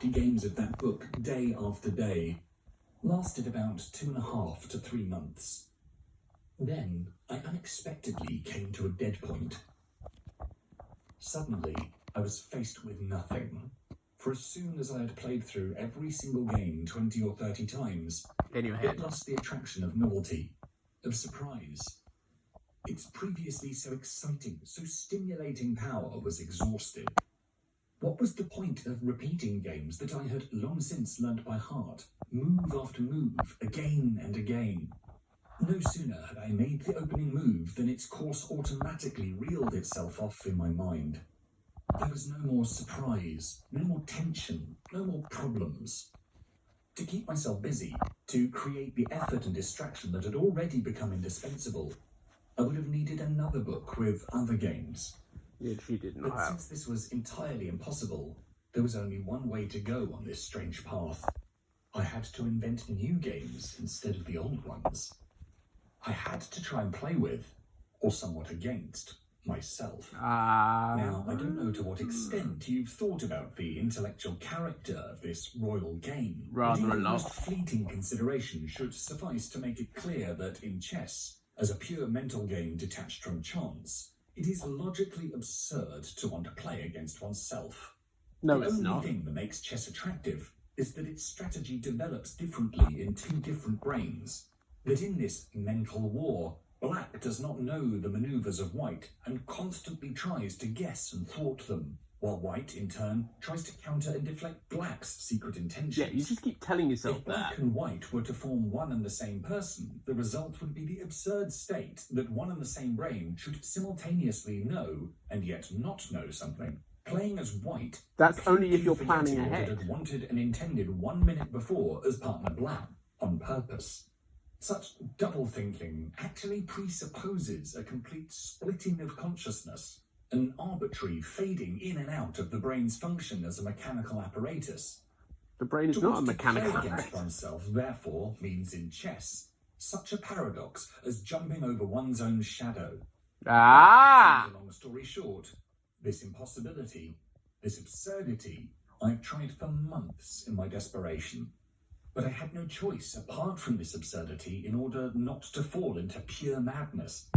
50 games of that book day after day. Lasted about 2.5 to 3 months. Then I unexpectedly came to a dead point. Suddenly, I was faced with nothing. For as soon as I had played through every single game 20 or 30 times, In your it head. lost the attraction of novelty, of surprise. Its previously so exciting, so stimulating power was exhausted. What was the point of repeating games that I had long since learnt by heart, move after move, again and again? No sooner had I made the opening move than its course automatically reeled itself off in my mind. There was no more surprise, no more tension, no more problems. To keep myself busy, to create the effort and distraction that had already become indispensable, I would have needed another book with other games. Yeah, she didn't But have. since this was entirely impossible, there was only one way to go on this strange path. I had to invent new games instead of the old ones. I had to try and play with, or somewhat against, myself. Now, I don't know to what extent you've thought about the intellectual character of this royal game. Rather but a even lot. most fleeting consideration should suffice to make it clear that in chess, as a pure mental game detached from chance, it is logically absurd to want to play against oneself. No, The it's only not. thing that makes chess attractive is that its strategy develops differently in two different brains. That in this mental war, Black does not know the maneuvers of White and constantly tries to guess and thwart them, while White, in turn, tries to counter and deflect Black's secret intentions. Yeah, you just keep telling yourself If Black that. and White were to form one and the same person, the result would be the absurd state that one and the same brain should simultaneously know and yet not know something. Playing as White, That's only if you're completely planning forgetting what it ahead. had wanted and intended 1 minute before as partner Black, on purpose. Such double thinking actually presupposes a complete splitting of consciousness, an arbitrary fading in and out of the brain's function as a mechanical apparatus. The brain is To not a want to mechanical play against act. oneself, therefore, means in chess such a paradox as jumping over one's own shadow. Ah! Long story short, this impossibility, this absurdity, I've tried for months in my desperation. But I had no choice apart from this absurdity in order not to fall into pure madness.